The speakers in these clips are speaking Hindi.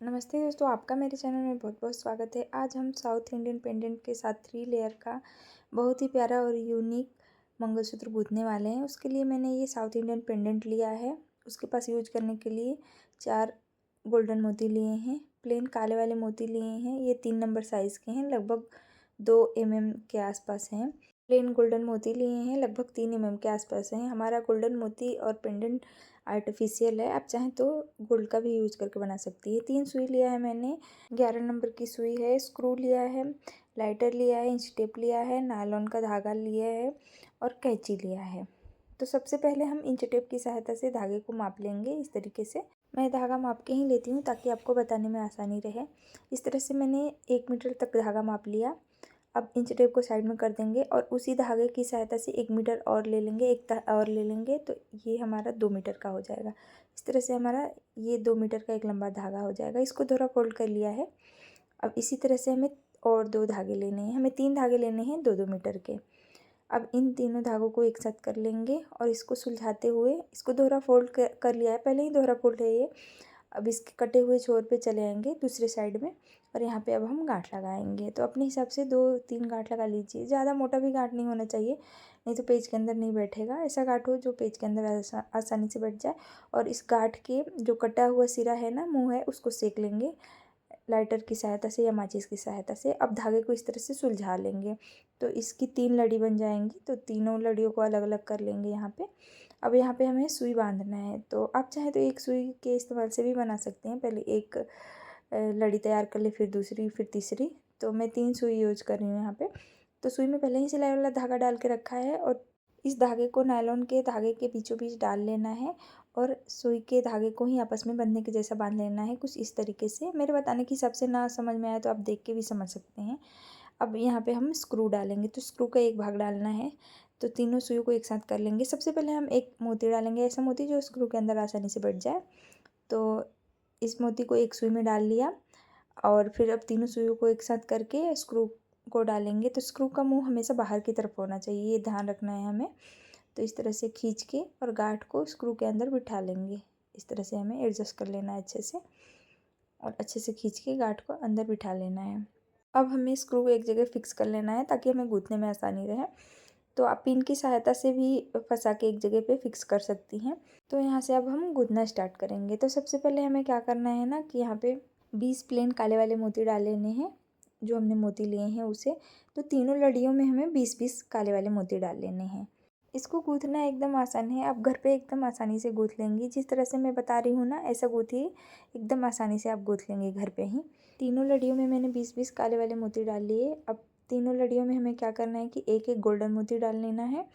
नमस्ते दोस्तों, आपका मेरे चैनल में बहुत बहुत स्वागत है। आज हम साउथ इंडियन पेंडेंट के साथ 3 लेयर का बहुत ही प्यारा और यूनिक मंगलसूत्र गूँथने वाले हैं। उसके लिए मैंने ये साउथ इंडियन पेंडेंट लिया है। उसके पास यूज करने के लिए 4 गोल्डन मोती लिए हैं। प्लेन काले वाले मोती लिए हैं। ये 3 नंबर साइज़ के हैं, लगभग 2 mm के आसपास हैं। प्लेन गोल्डन मोती लिए हैं, लगभग 3 mm के आसपास हैं। हमारा गोल्डन मोती और पेंडेंट आर्टिफिशियल है, आप चाहें तो गोल्ड का भी यूज करके बना सकती है। 3 सुई लिया है मैंने, 11 नंबर की सुई है, स्क्रू लिया है, लाइटर लिया है, इंच टेप लिया है, नायलॉन का धागा लिया है और कैंची लिया है। तो सबसे पहले हम इंच टेप की सहायता से धागे को माप लेंगे। इस तरीके से मैं धागा माप के ही लेती हूँ ताकि आपको बताने में आसानी रहे। इस तरह से मैंने 1 मीटर तक धागा माप लिया। अब इंच टेप को साइड में कर देंगे और उसी धागे की सहायता से 1 मीटर और ले लेंगे, और ले लेंगे, तो ये हमारा 2 मीटर का हो जाएगा। इस तरह से हमारा ये 2 मीटर का एक लंबा धागा हो जाएगा। इसको थोड़ा फोल्ड कर लिया है। अब इसी तरह से हमें और 2 धागे लेने हैं। हमें 3 धागे लेने हैं 2-2 मीटर के। अब इन तीनों धागों को एक साथ कर लेंगे और इसको सुलझाते हुए इसको दोहरा फोल्ड कर लिया है, पहले ही दोहरा फोल्ड है ये। अब इसके कटे हुए छोर पे चले आएंगे दूसरे साइड में और यहाँ पे अब हम गांठ लगाएंगे। तो अपने हिसाब से 2-3 गांठ लगा लीजिए। ज़्यादा मोटा भी गांठ नहीं होना चाहिए, नहीं तो पेज के अंदर नहीं बैठेगा। ऐसा गांठ हो जो पेज के अंदर आसानी से बैठ जाए। और इस गांठ के जो कटा हुआ सिरा है ना, मुँह है, उसको सेक लेंगे लाइटर की सहायता से या माचिस की सहायता से। अब धागे को इस तरह से सुलझा लेंगे तो इसकी 3 लड़ी बन जाएंगी। तो तीनों लड़ियों को अलग अलग कर लेंगे यहाँ पे। अब यहाँ पे हमें सुई बांधना है, तो आप चाहें तो एक सुई के इस्तेमाल से भी बना सकते हैं। पहले एक लड़ी तैयार कर ले, फिर दूसरी, फिर तीसरी। तो मैं 3 सुई यूज कर रही हूँ यहाँ पे। तो सुई में पहले ही सिलाई वाला धागा डाल के रखा है और इस धागे को नायलॉन के धागे के बीचों बीच डाल लेना है और सुई के धागे को ही आपस में बंधने के जैसा बांध लेना है, कुछ इस तरीके से। मेरे बताने के हिसाब से ना समझ में आया तो आप देख के भी समझ सकते हैं। अब यहाँ पे हम स्क्रू डालेंगे, तो स्क्रू का एक भाग डालना है। तो तीनों सुइयों को एक साथ कर लेंगे। सबसे पहले हम एक मोती डालेंगे, ऐसा मोती जो स्क्रू के अंदर आसानी से बैठ जाए। तो इस मोती को एक सुई में डाल लिया और फिर अब तीनों सुइयों को एक साथ करके स्क्रू को डालेंगे। तो स्क्रू का मुंह हमेशा बाहर की तरफ होना चाहिए, ये ध्यान रखना है हमें। तो इस तरह से खींच के और गांठ को स्क्रू के अंदर बिठा लेंगे। इस तरह से हमें एडजस्ट कर लेना है अच्छे से और अच्छे से खींच के गांठ को अंदर बिठा लेना है। अब हमें स्क्रू को एक जगह फिक्स कर लेना है ताकि हमें गूंथने में आसानी रहे। तो आप पिन की सहायता से भी फंसा के एक जगह पे फिक्स कर सकती हैं। तो यहाँ से अब हम गूंथना स्टार्ट करेंगे। तो सबसे पहले हमें क्या करना है ना कि यहाँ पे 20 प्लेन काले वाले मोती डाल लेने हैं, जो हमने मोती लिए हैं उसे। तो तीनों लड़ियों में हमें 20-20 काले वाले मोती डाल लेने हैं। इसको गूँथना एकदम आसान है, आप घर पे एकदम आसानी से गूँथ लेंगी। जिस तरह से मैं बता रही हूँ ना, ऐसा गूँथिए, एकदम आसानी से आप गूँथ लेंगे घर पे ही। तीनों लड़ियों में मैंने 20-20 काले वाले मोती डाल लिए। अब तीनों लड़ियों में हमें क्या करना है कि एक एक गोल्डन मोती डाल लेना है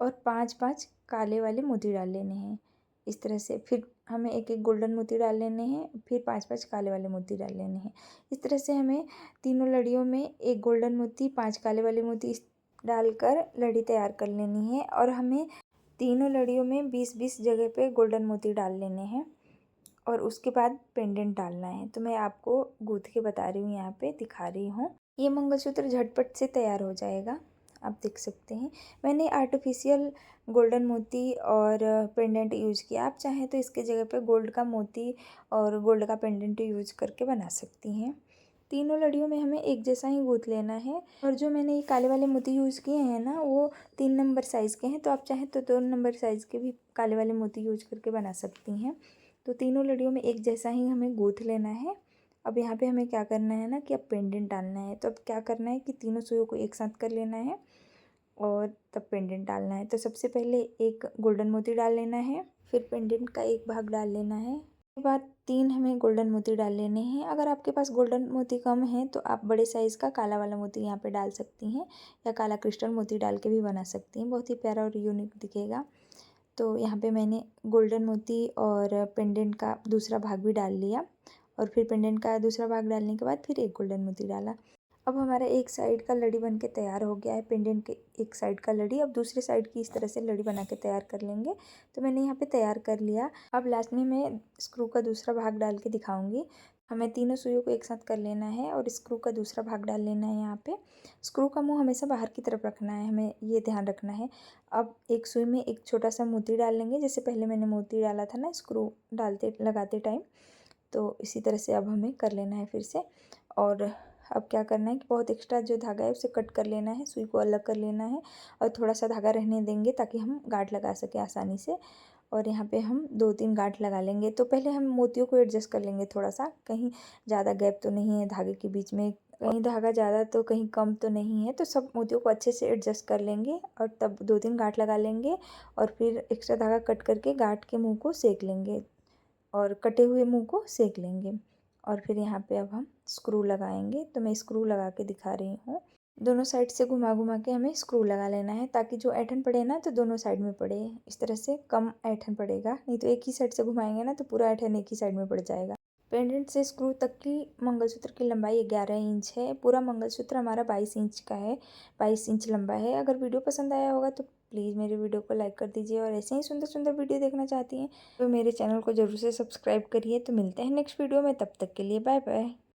और 5-5 काले वाले मोती डाल लेने हैं। इस तरह से फिर हमें एक एक गोल्डन मोती डाल लेने हैं, फिर 5-5 काले वाले मोती डाल लेने हैं। इस तरह से हमें तीनों लड़ियों में एक गोल्डन मोती, 5 काले वाले मोती डालकर लड़ी तैयार कर लेनी है। और हमें तीनों लड़ियों में 20-20 जगह पे गोल्डन मोती डाल लेने हैं और उसके बाद पेंडेंट डालना है। तो मैं आपको गूँथ के बता रही हूँ, यहाँ पे दिखा रही हूँ। ये मंगलसूत्र झटपट से तैयार हो जाएगा, आप देख सकते हैं। मैंने आर्टिफिशियल गोल्डन मोती और पेंडेंट यूज़ किया। आप चाहें तो इसके जगह पे गोल्ड का मोती और गोल्ड का पेंडेंट यूज़ करके बना सकती हैं। तीनों लड़ियों में हमें एक जैसा ही गूँथ लेना है। और जो मैंने ये काले वाले मोती यूज़ किए हैं ना, वो 3 नंबर साइज़ के हैं। तो आप चाहें तो 2 नंबर साइज़ के भी काले वाले मोती यूज़ करके बना सकती हैं। तो तीनों लड़ियों में एक जैसा ही हमें गूँथ लेना है। अब यहाँ पे हमें क्या करना है ना कि अब पेंडेंट डालना है। तो अब क्या करना है कि तीनों सुइयों को एक साथ कर लेना है और तब पेंडेंट डालना है। तो सबसे पहले एक गोल्डन मोती डाल लेना है, फिर पेंडेंट का एक भाग डाल लेना है। उसके बाद 3 हमें गोल्डन मोती डाल लेने हैं। अगर आपके पास गोल्डन मोती कम है तो आप बड़े साइज़ का काला वाला मोती यहाँ पे डाल सकती हैं या काला क्रिस्टल मोती डाल के भी बना सकती हैं, बहुत ही प्यारा और यूनिक दिखेगा। तो यहाँ पे मैंने गोल्डन मोती और पेंडेंट का दूसरा भाग भी डाल लिया और फिर पेंडेंट का दूसरा भाग डालने के बाद फिर एक गोल्डन मोती डाला। अब हमारा एक साइड का लड़ी बन के तैयार हो गया है, पेंडेंट के एक साइड का लड़ी। अब दूसरे साइड की इस तरह से लड़ी बना के तैयार कर लेंगे। तो मैंने यहाँ पे तैयार कर लिया। अब लास्ट में मैं स्क्रू का दूसरा भाग डाल के दिखाऊंगी। हमें तीनों सुइयों को एक साथ कर लेना है और स्क्रू का दूसरा भाग डाल लेना है। यहाँ पे स्क्रू का मुंह हमेशा बाहर की तरफ रखना है, हमें ये ध्यान रखना है। अब एक सुई में एक छोटा सा मोती डाल लेंगे, जैसे पहले मैंने मोती डाला था ना स्क्रू डालते लगाते टाइम। तो इसी तरह से अब हमें कर लेना है फिर से। और अब क्या करना है कि बहुत एक्स्ट्रा जो धागा है उसे कट कर लेना है, सुई को अलग कर लेना है और थोड़ा सा धागा रहने देंगे ताकि हम गांठ लगा सकें आसानी से। और यहाँ पे हम 2-3 गांठ लगा लेंगे। तो पहले हम मोतियों को एडजस्ट कर लेंगे थोड़ा सा, कहीं ज़्यादा गैप तो नहीं है धागे के बीच में, कहीं धागा ज़्यादा तो कहीं कम तो नहीं है, तो सब मोतियों को अच्छे से एडजस्ट कर लेंगे और तब 2-3 गांठ लगा लेंगे और फिर एक्स्ट्रा धागा कट करके गांठ के मुँह को सेक लेंगे और कटे हुए मुँह को सेक लेंगे। और फिर यहाँ पे अब हम स्क्रू लगाएंगे। तो मैं स्क्रू लगा के दिखा रही हूँ। दोनों साइड से घुमा घुमा के हमें स्क्रू लगा लेना है ताकि जो ऐंठन पड़े ना तो दोनों साइड में पड़े। इस तरह से कम ऐंठन पड़ेगा, नहीं तो एक ही साइड से घुमाएंगे ना तो पूरा ऐंठन एक ही साइड में पड़ जाएगा। पेंडेंट से स्क्रू तक की मंगलसूत्र की लंबाई 11 इंच है। पूरा मंगलसूत्र हमारा 22 इंच का है, 22 इंच लंबा है। अगर वीडियो पसंद आया होगा तो प्लीज़ मेरे वीडियो को लाइक कर दीजिए और ऐसे ही सुंदर सुंदर वीडियो देखना चाहती हैं तो मेरे चैनल को ज़रूर से सब्सक्राइब करिए। तो मिलते हैं नेक्स्ट वीडियो में, तब तक के लिए बाय बाय।